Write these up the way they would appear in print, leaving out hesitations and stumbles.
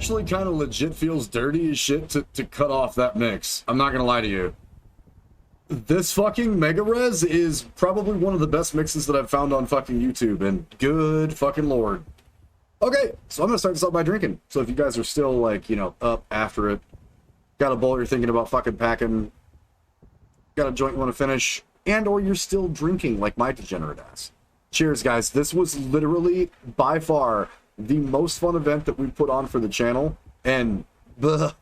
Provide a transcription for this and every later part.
actually kind of legit feels dirty as shit to cut off that mix. I'm not gonna lie to you. This fucking Mega Res is probably one of the best mixes that I've found on fucking YouTube, and good fucking lord. Okay, so I'm gonna start this out by drinking. So if you guys are still, like, you know, up after it, got a bowl you're thinking about fucking packing, got a joint you want to finish, and or you're still drinking like my degenerate ass. Cheers, guys. This was literally, by far, the most fun event that we put on for the channel, and bleh,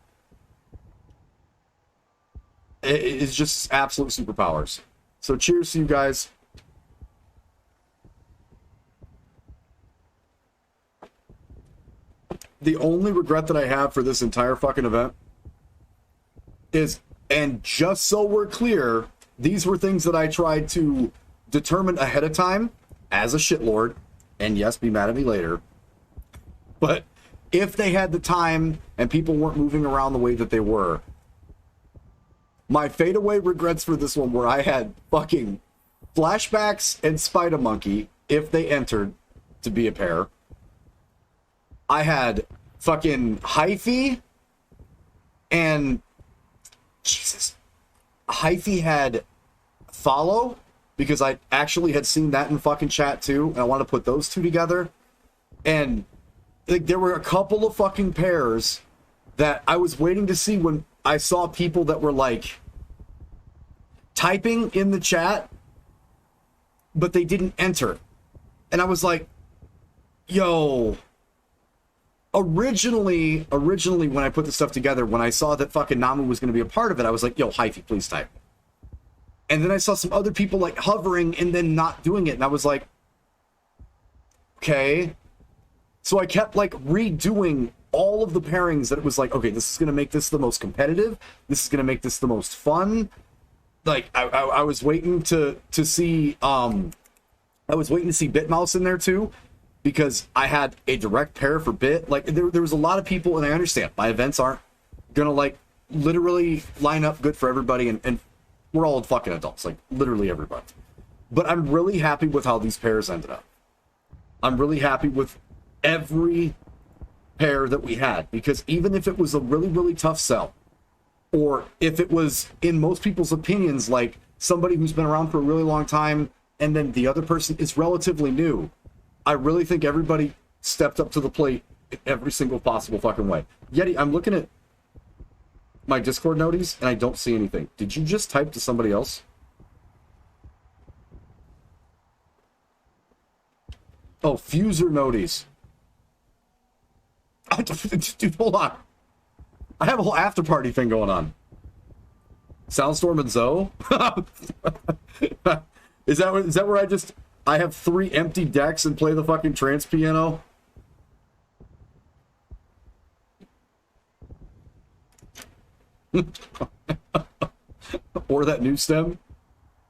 it's just absolute superpowers. So cheers to you guys. The only regret that I have for this entire fucking event is, and just so we're clear, these were things that I tried to determine ahead of time as a shitlord, and yes, be mad at me later, but if they had the time and people weren't moving around the way that they were, my fadeaway regrets for this one where I had fucking Flashbacks and Spider Monkey, if they entered to be a pair. I had fucking Hyphy, and Jesus, Hyphy had Follow, because I actually had seen that in fucking chat too, and I want to put those two together. And like, there were a couple of fucking pairs that I was waiting to see when I saw people that were like typing in the chat, but they didn't enter. And I was like, yo, originally when I put this stuff together, when I saw that fucking Namu was going to be a part of it, I was like, yo, Hyphy, please type. And then I saw some other people like hovering and then not doing it, and I was like, okay. So I kept like redoing all of the pairings that it was like, okay, this is going to make this the most competitive, this is going to make this the most fun. Like I was waiting to see Bitmouse in there too, because I had a direct pair for Bit. Like there was a lot of people, and I understand my events aren't gonna like literally line up good for everybody, and we're all fucking adults, like literally everybody. But I'm really happy with how these pairs ended up. I'm really happy with every pair that we had, because even if it was a really, really tough sell, or if it was, in most people's opinions, like somebody who's been around for a really long time, and then the other person is relatively new, I really think everybody stepped up to the plate in every single possible fucking way. Yeti, I'm looking at my Discord noties, and I don't see anything. Did you just type to somebody else? Oh, Fuser noties. Dude, hold on. I have a whole after party thing going on. SoundStorm and Zoe? Is that where I have 3 empty decks and play the fucking trance piano? Or that new stem?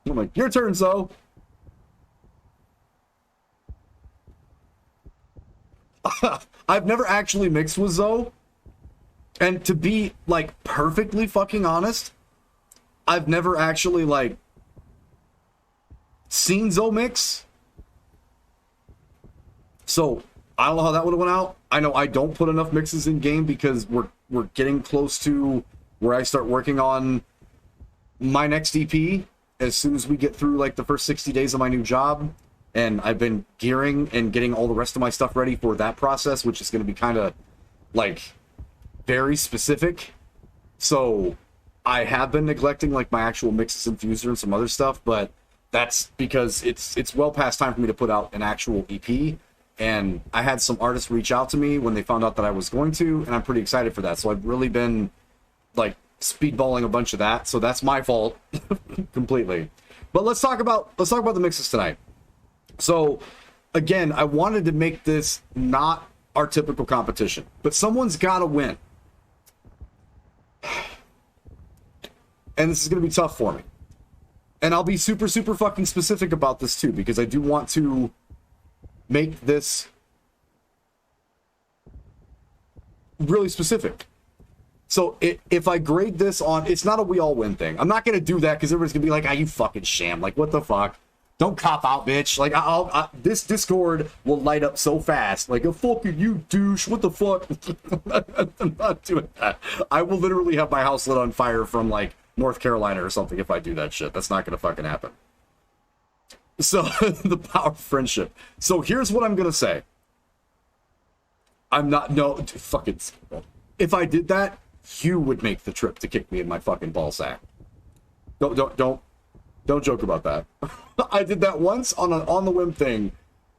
I'm like, your turn, Zoe. I've never actually mixed with Zoe. And to be, like, perfectly fucking honest, I've never actually, like, seen Zoe mix. So, I don't know how that would have went out. I know I don't put enough mixes in game because we're getting close to where I start working on my next EP as soon as we get through, like, the first 60 days of my new job. And I've been gearing and getting all the rest of my stuff ready for that process, which is going to be kind of, like, very specific. So I have been neglecting like my actual mixes and fuser and some other stuff, but that's because it's well past time for me to put out an actual EP. And I had some artists reach out to me when they found out that I was going to, and I'm pretty excited for that. So I've really been like speedballing a bunch of that. So that's my fault completely. But let's talk about the mixes tonight. So again, I wanted to make this not our typical competition, but someone's got to win. And this is going to be tough for me. And I'll be super, super fucking specific about this too, because I do want to make this really specific. So if I grade this on, it's not a we all win thing. I'm not going to do that because everybody's going to be like, ah, you fucking sham. Like, what the fuck? Don't cop out, bitch. Like, this Discord will light up so fast. Like, a fucking you douche. What the fuck? I'm not doing that. I will literally have my house lit on fire from, like, North Carolina or something if I do that shit. That's not gonna fucking happen. So, the power of friendship. So, here's what I'm gonna say. I'm not, no, fucking, if I did that, you would make the trip to kick me in my fucking ballsack. Don't joke about that. I did that once on an on the whim thing,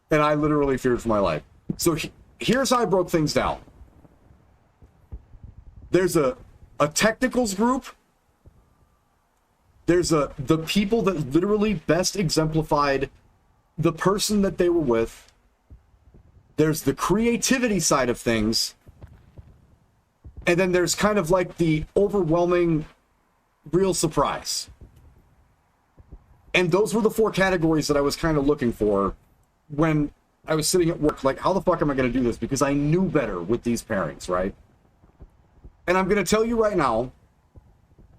and I literally feared for my life. So here's how I broke things down. There's a technicals group. There's the people that literally best exemplified the person that they were with. There's the creativity side of things. And then there's kind of like the overwhelming real surprise. And those were the 4 categories that I was kind of looking for when I was sitting at work. Like, how the fuck am I going to do this? Because I knew better with these pairings, right? And I'm going to tell you right now,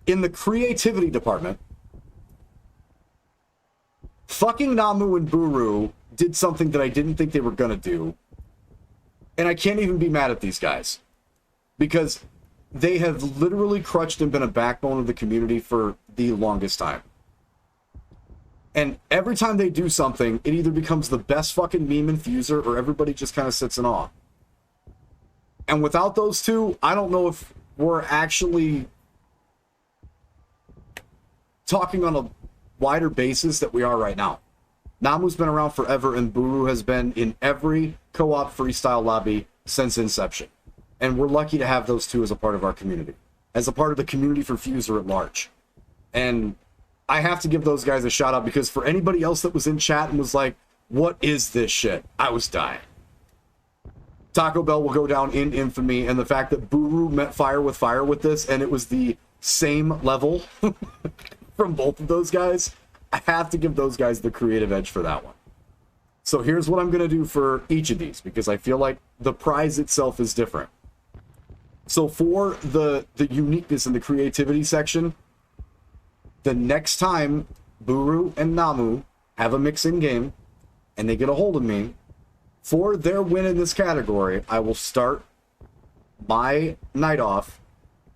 in the creativity department, fucking Namu and Buru did something that I didn't think they were going to do. And I can't even be mad at these guys. Because they have literally crutched and been a backbone of the community for the longest time. And every time they do something, it either becomes the best fucking meme infuser or everybody just kind of sits in awe. And without those two, I don't know if we're actually talking on a wider basis that we are right now. Namu's been around forever, and Buru has been in every co-op freestyle lobby since inception. And we're lucky to have those two as a part of our community, as a part of the community for Fuser at large. And I have to give those guys a shout out, because for anybody else that was in chat and was like, what is this shit? I was dying. Taco Bell will go down in infamy, and the fact that Buru met fire with this, and it was the same level from both of those guys, I have to give those guys the creative edge for that one. So here's what I'm going to do for each of these, because I feel like the prize itself is different. So for the uniqueness in the creativity section, the next time Buru and Namu have a mix-in game and they get a hold of me, for their win in this category, I will start my night off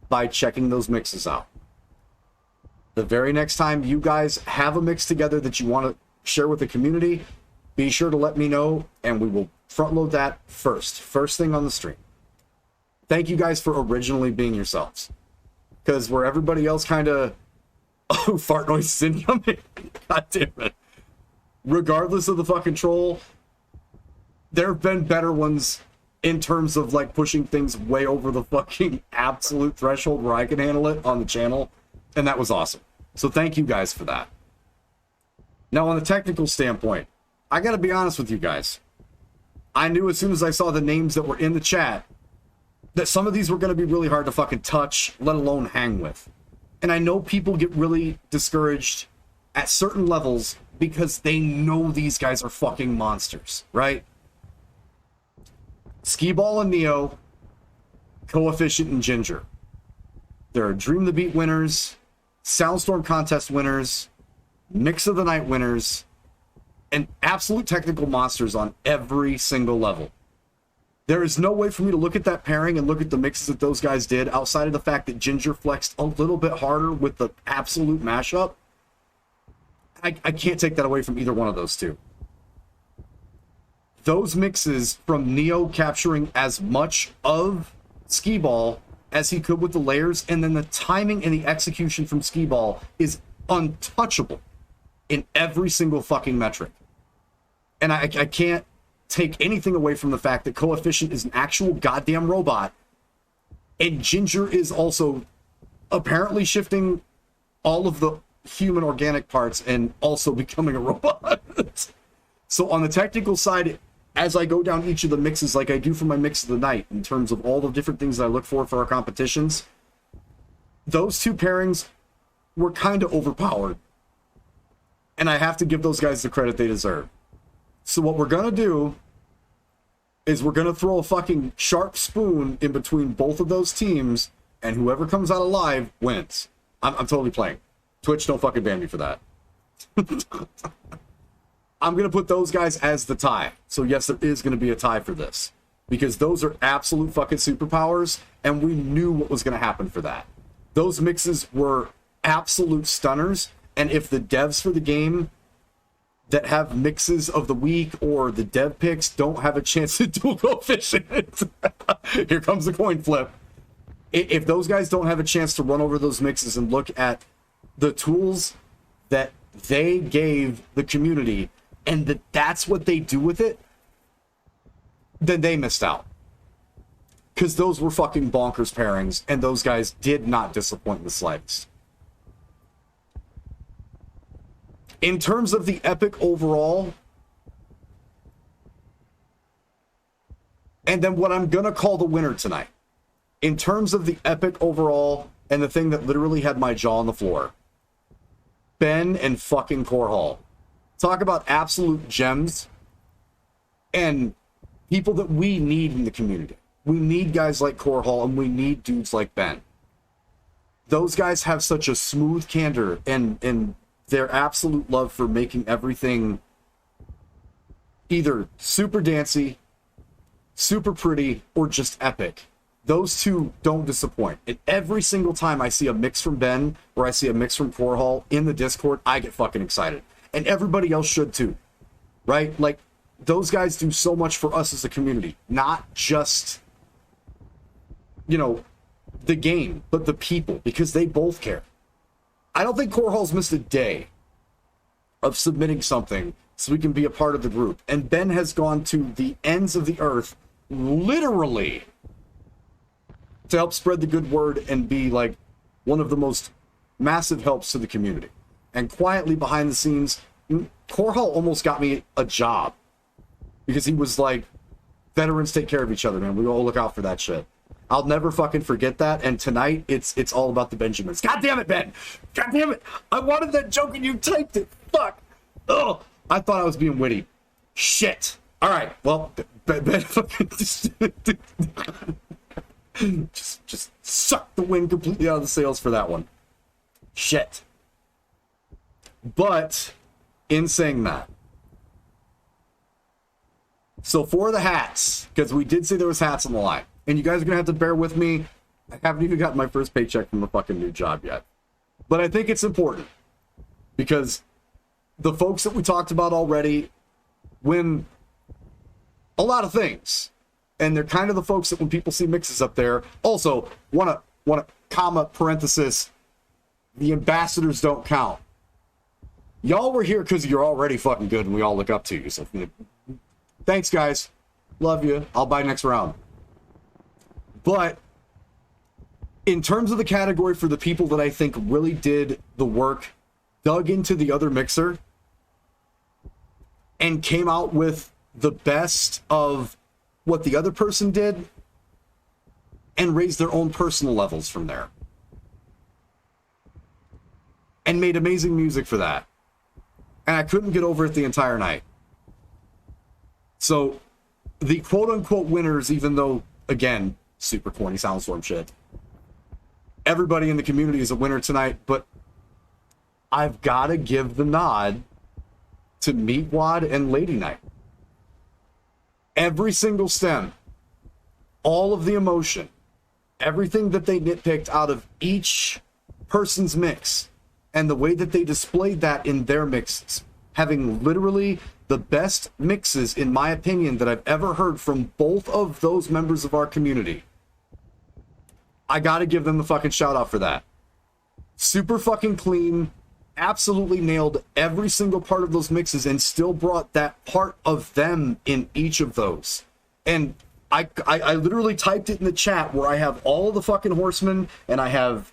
by checking those mixes out. The very next time you guys have a mix together that you want to share with the community, be sure to let me know, and we will front load that first thing on the stream. Thank you guys for originally being yourselves. Because where everybody else kind of... Oh, fart noise incoming. God damn it. Regardless of the fucking troll, there have been better ones in terms of like pushing things way over the fucking absolute threshold where I can handle it on the channel. And that was awesome. So thank you guys for that. Now on the technical standpoint, I gotta be honest with you guys. I knew as soon as I saw the names that were in the chat that some of these were gonna be really hard to fucking touch, let alone hang with. And I know people get really discouraged at certain levels because they know these guys are fucking monsters, right? Skee-Ball and Neo, Coefficient and Ginger. There are Dream the Beat winners, SoundStorm contest winners, Mix of the Night winners, and absolute technical monsters on every single level. There is no way for me to look at that pairing and look at the mixes that those guys did outside of the fact that Ginger flexed a little bit harder with the absolute mashup. I can't take that away from either one of those two. Those mixes from Neo capturing as much of Skee-Ball as he could with the layers, and then the timing and the execution from Skee-Ball is untouchable in every single fucking metric. And I can't take anything away from the fact that Coefficient is an actual goddamn robot, and Ginger is also apparently shifting all of the human organic parts and also becoming a robot. So on the technical side, as I go down each of the mixes like I do for my mix of the night, in terms of all the different things that I look for our competitions, those two pairings were kind of overpowered. And I have to give those guys the credit they deserve. So what we're going to do is we're going to throw a fucking sharp spoon in between both of those teams, and whoever comes out alive wins. I'm totally playing. Twitch, don't fucking ban me for that. I'm going to put those guys as the tie. So yes, there is going to be a tie for this. Because those are absolute fucking superpowers, and we knew what was going to happen for that. Those mixes were absolute stunners, and if the devs for the game that have mixes of the week or the dev picks don't have a chance to dual coefficient, here comes the coin flip. If those guys don't have a chance to run over those mixes and look at the tools that they gave the community, and that's what they do with it, then they missed out. Because those were fucking bonkers pairings, and those guys did not disappoint in the slightest. In terms of the epic overall, and then what I'm going to call the winner tonight, in terms of the epic overall, and the thing that literally had my jaw on the floor, Ben and fucking Korhal. Talk about absolute gems, and people that we need in the community. We need guys like Korhal, and we need dudes like Ben. Those guys have such a smooth candor and their absolute love for making everything either super dancey, super pretty, or just epic. Those two don't disappoint. And every single time I see a mix from Ben or I see a mix from Korhal in the Discord, I get fucking excited. And everybody else should too, right? Like, those guys do so much for us as a community, not just, you know, the game, but the people, because they both care. I don't think Korhal's missed a day of submitting something so we can be a part of the group. And Ben has gone to the ends of the earth, literally, to help spread the good word and be like one of the most massive helps to the community. And quietly behind the scenes, Korhal almost got me a job. Because he was like, veterans take care of each other, man. We all look out for that shit. I'll never fucking forget that. And tonight, it's all about the Benjamins. God damn it, Ben! God damn it! I wanted that joke and you typed it. Fuck! Ugh! I thought I was being witty. Shit! Alright, well, Ben fucking just suck the wind completely out of the sails for that one. Shit. But, in saying that, so for the hats, because we did say there was hats on the line, and you guys are going to have to bear with me. I haven't even gotten my first paycheck from the fucking new job yet. But I think it's important, because the folks that we talked about already win a lot of things. And they're kind of the folks that when people see mixes up there, also want to comma, parenthesis, the ambassadors don't count. Y'all were here because you're already fucking good and we all look up to you. So thanks, guys. Love you. I'll buy next round. But in terms of the category for the people that I think really did the work, dug into the other mixer, and came out with the best of what the other person did, and raised their own personal levels from there. And made amazing music for that. And I couldn't get over it the entire night. So, the quote-unquote winners, even though, again, super corny SoundStorm shit, everybody in the community is a winner tonight, but I've got to give the nod to Meatwad and Lady Night. Every single stem, all of the emotion, everything that they nitpicked out of each person's mix, and the way that they displayed that in their mixes, having literally the best mixes, in my opinion, that I've ever heard from both of those members of our community. I gotta give them the fucking shout out for that. Super fucking clean, absolutely nailed every single part of those mixes and still brought that part of them in each of those. And I literally typed it in the chat where I have all of the fucking horsemen and I have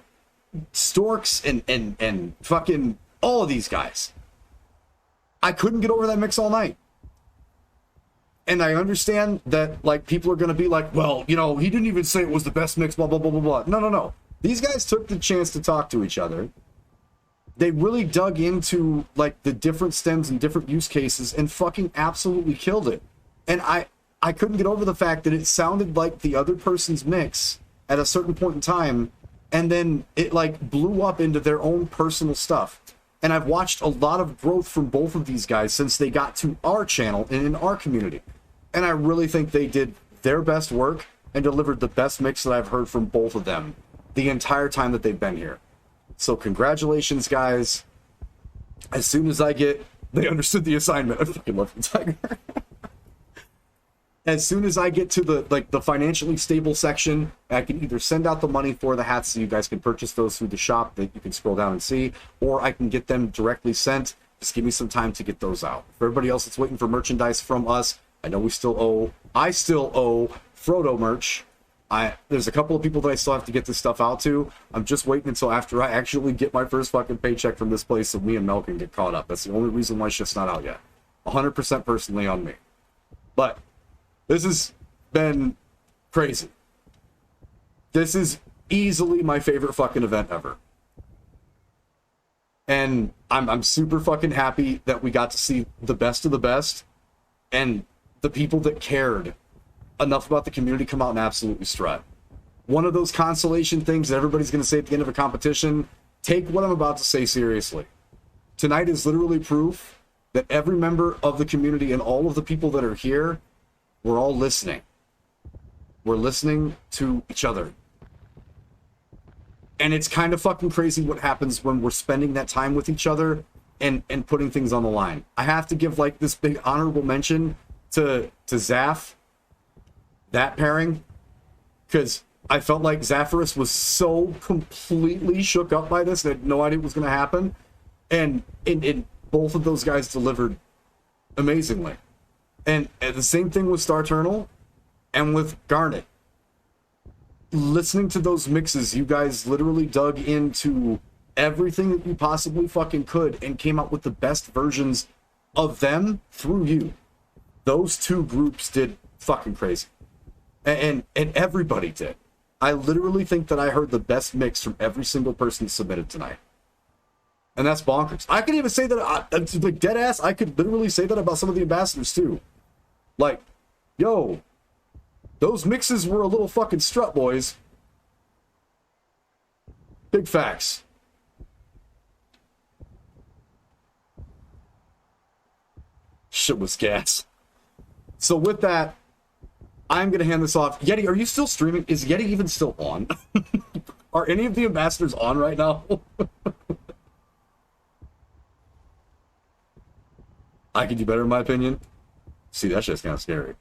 Storks and fucking all of these guys. I couldn't get over that mix all night. And I understand that, like, people are going to be like, well, you know, he didn't even say it was the best mix, blah, blah, blah, blah, blah. No. These guys took the chance to talk to each other. They really dug into, like, the different stems and different use cases and fucking absolutely killed it. And I couldn't get over the fact that it sounded like the other person's mix at a certain point in time, and then it, like, blew up into their own personal stuff. And I've watched a lot of growth from both of these guys since they got to our channel and in our community. And I really think they did their best work and delivered the best mix that I've heard from both of them the entire time that they've been here. So congratulations, guys. As soon as I get... They understood the assignment. I fucking love the Tiger. As soon as I get to the financially stable section, I can either send out the money for the hats so you guys can purchase those through the shop that you can scroll down and see, or I can get them directly sent. Just give me some time to get those out. For everybody else that's waiting for merchandise from us, I know I still owe Frodo merch. There's a couple of people that I still have to get this stuff out to. I'm just waiting until after I actually get my first fucking paycheck from this place so me and Mel can get caught up. That's the only reason why shit's not out yet. 100% personally on me. But this has been crazy. This is easily my favorite fucking event ever. And I'm super fucking happy that we got to see the best of the best and the people that cared enough about the community come out and absolutely strut. One of those consolation things that everybody's going to say at the end of a competition, take what I'm about to say seriously. Tonight is literally proof that every member of the community and all of the people that are here, we're all listening. We're listening to each other. And it's kind of fucking crazy what happens when we're spending that time with each other and putting things on the line. I have to give like this big honorable mention to Zaf, that pairing, because I felt like Zafarus was so completely shook up by this and had no idea what was going to happen. And both of those guys delivered amazingly. And the same thing with Star Eternal and with Garnet. Listening to those mixes, you guys literally dug into everything that you possibly fucking could and came out with the best versions of them through you. Those two groups did fucking crazy. And everybody did. I literally think that I heard the best mix from every single person submitted tonight. And that's bonkers. I could even say that, like dead ass, I could literally say that about some of the ambassadors too. Like, yo, those mixes were a little fucking strut, boys. Big facts. Shit was gas. So with that, I'm going to hand this off. Yeti, are you still streaming? Is Yeti even still on? Are any of the ambassadors on right now? I could do better in my opinion. See, that shit's kind of scary.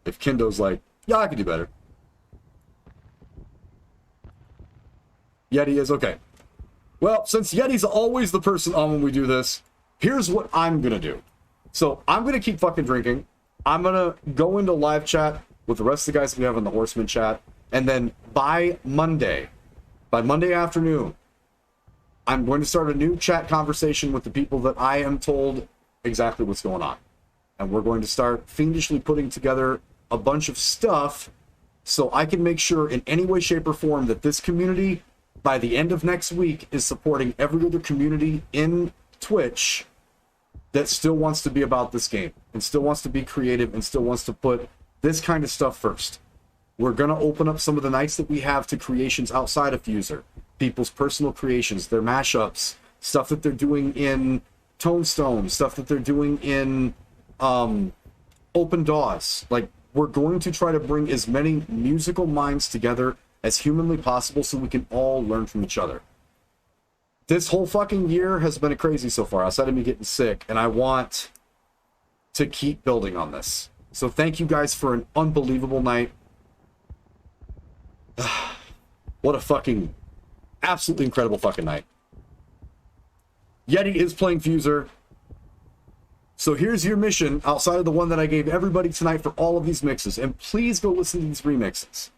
If Kendo's like, yeah, I could do better. Yeti is okay. Well, since Yeti's always the person on when we do this, here's what I'm going to do. So I'm going to keep fucking drinking. I'm going to go into live chat with the rest of the guys we have in the Horseman chat. And then by Monday afternoon, I'm going to start a new chat conversation with the people that I am told exactly what's going on. And we're going to start fiendishly putting together a bunch of stuff so I can make sure in any way, shape, or form that this community, by the end of next week, is supporting every other community in Twitch that still wants to be about this game and still wants to be creative and still wants to put this kind of stuff first. We're going to open up some of the nights that we have to creations outside of Fuser, people's personal creations, their mashups, stuff that they're doing in Tonestone, stuff that they're doing in Open DAWs. Like, we're going to try to bring as many musical minds together as humanly possible so we can all learn from each other. This whole fucking year has been crazy so far, outside of me getting sick, and I want to keep building on this. So thank you guys for an unbelievable night. What a fucking, absolutely incredible fucking night. Yeti is playing Fuser. So here's your mission, outside of the one that I gave everybody tonight for all of these mixes. And please go listen to these remixes.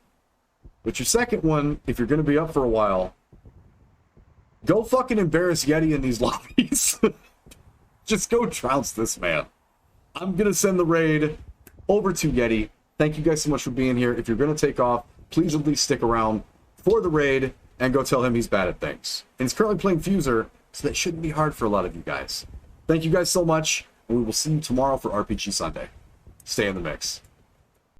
But your second one, if you're going to be up for a while, go fucking embarrass Yeti in these lobbies. Just go trounce this man. I'm going to send the raid over to Yeti. Thank you guys so much for being here. If you're going to take off, please at least stick around for the raid and go tell him he's bad at things. And he's currently playing Fuser, so that shouldn't be hard for a lot of you guys. Thank you guys so much, and we will see you tomorrow for RPG Sunday. Stay in the mix.